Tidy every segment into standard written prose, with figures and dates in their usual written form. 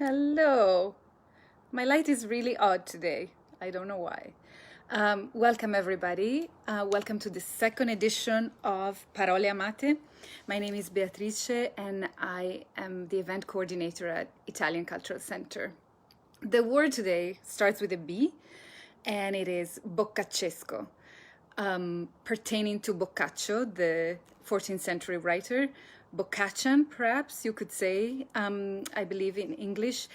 Hello. My light is really odd today. I don't know why. Welcome everybody. Welcome to the second edition of Parole Amate. My name is Beatrice and I am the event coordinator at Italian Cultural Center. The word today starts with a B and it is boccaccesco, pertaining to Boccaccio, the 14th century writer. Boccaccian, perhaps you could say, I believe in English.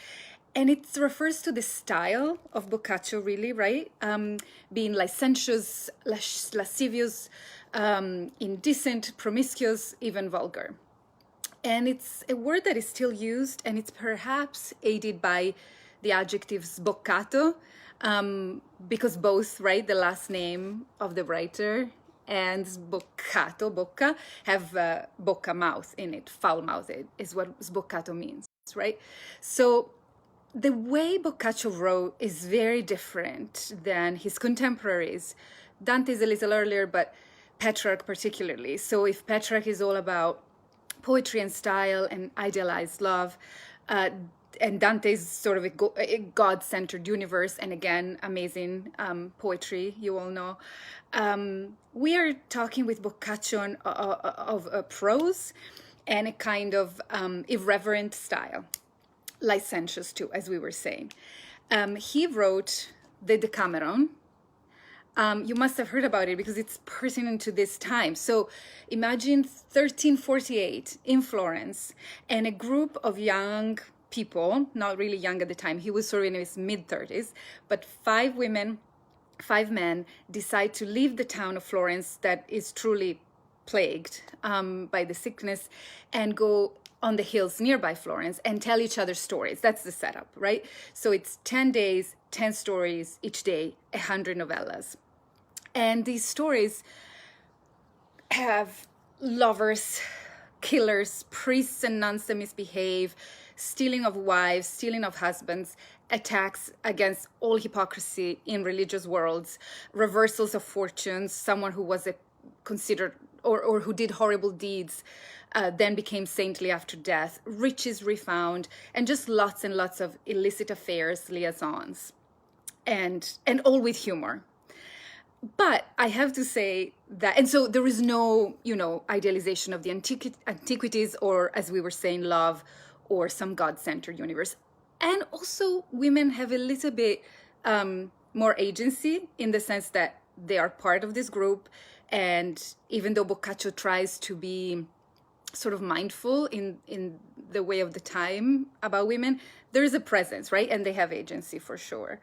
And it refers to the style of Boccaccio, really, right? Being licentious, lascivious, indecent, promiscuous, even vulgar. And it's a word that is still used, and it's perhaps aided by the adjective sboccato, because both, right, the last name of the writer and sboccato, bocca, have bocca, mouth in it, foul-mouthed is what sboccato means, right? So the way Boccaccio wrote is very different than his contemporaries. Dante's a little earlier, but Petrarch particularly. So if Petrarch is all about poetry and style and idealized love, and Dante's sort of a God-centered universe, and again, amazing poetry, you all know. We are talking with Boccaccio of prose and a kind of irreverent style, licentious too, as we were saying. He wrote the Decameron. You must have heard about it because it's pertinent to this time. So imagine 1348 in Florence, and a group of young people, not really young at the time, he was sort of in his mid-30s, but 5 women, 5 men decide to leave the town of Florence that is truly plagued by the sickness and go on the hills nearby Florence and tell each other stories. That's the setup, right? So it's 10 days, 10 stories each day, 100 novellas. And these stories have lovers, killers, priests and nuns that misbehave, stealing of wives, stealing of husbands, attacks against all hypocrisy in religious worlds, reversals of fortunes, someone who was considered or who did horrible deeds then became saintly after death, riches refound, and just lots and lots of illicit affairs, liaisons, and all with humor. But I have to say that, and so there is no, idealization of the antiquities or, as we were saying, love or some God-centered universe. And also women have a little bit more agency in the sense that they are part of this group. And even though Boccaccio tries to be sort of mindful in the way of the time about women, there is a presence, right? And they have agency for sure.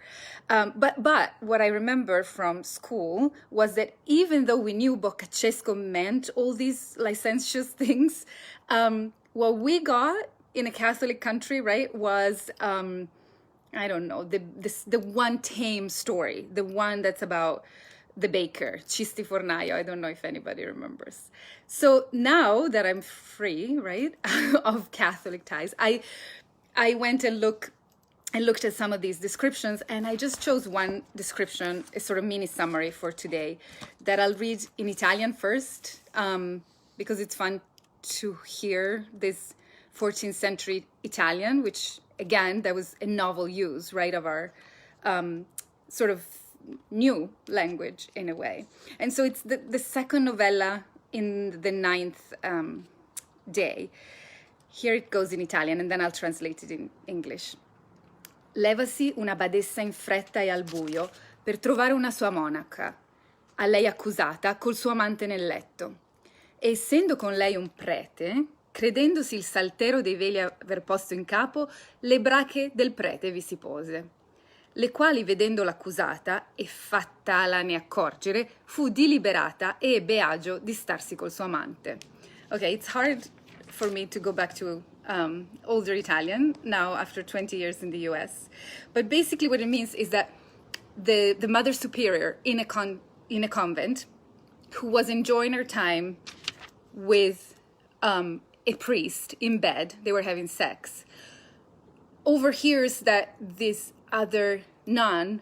But what I remember from school was that even though we knew boccaccesco meant all these licentious things, what we got in a Catholic country, right, was, I don't know, the one tame story, the one that's about the baker, Cisti Fornaio. I don't know if anybody remembers. So now that I'm free, right, of Catholic ties, I went and looked at some of these descriptions, and I just chose one description, a sort of mini summary for today that I'll read in Italian first, because it's fun to hear this 14th century Italian, which again, that was a novel use, right, of our sort of new language in a way. And so it's the second novella in the 9th day. Here it goes in Italian, and then I'll translate it in English. Levasi una badessa in fretta e al buio per trovare una sua monaca, a lei accusata col suo amante nel letto. E essendo con lei un prete, credendosi il saltero dei veli aver posto in capo, le brache del prete vi si pose, le quali vedendo l'accusata e fattalane accorgere, fu diliberata e ebbe agio di starsi col suo amante. Okay, it's hard for me to go back to older Italian now after 20 years in the US. But basically what it means is that the Mother Superior in a convent who was enjoying her time with a priest in bed, they were having sex, overhears that this other nun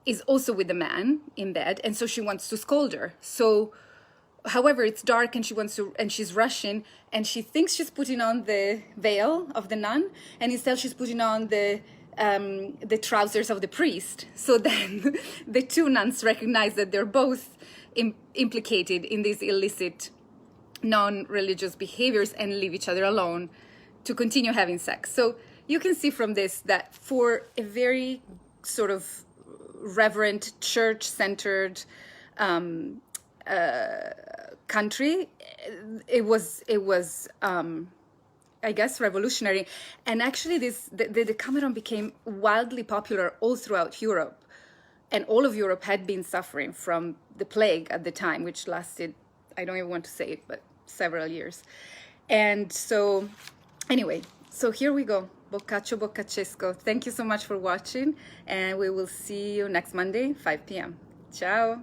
is also with the man in bed, and so she wants to scold her. So however, it's dark and she's rushing, and she thinks she's putting on the veil of the nun, and instead she's putting on the trousers of the priest. So then the two nuns recognize that they're both implicated in these illicit non-religious behaviors and leave each other alone to continue having sex. So you can see from this that for a very sort of reverent, church-centered country, it was I guess revolutionary. And actually the Decameron became wildly popular all throughout Europe, and all of Europe had been suffering from the plague at the time, which lasted, I don't even want to say it, but several years. And so anyway, so here we go. Boccaccio, boccaccesco. Thank you so much for watching, and we will see you next Monday, 5 p.m. Ciao.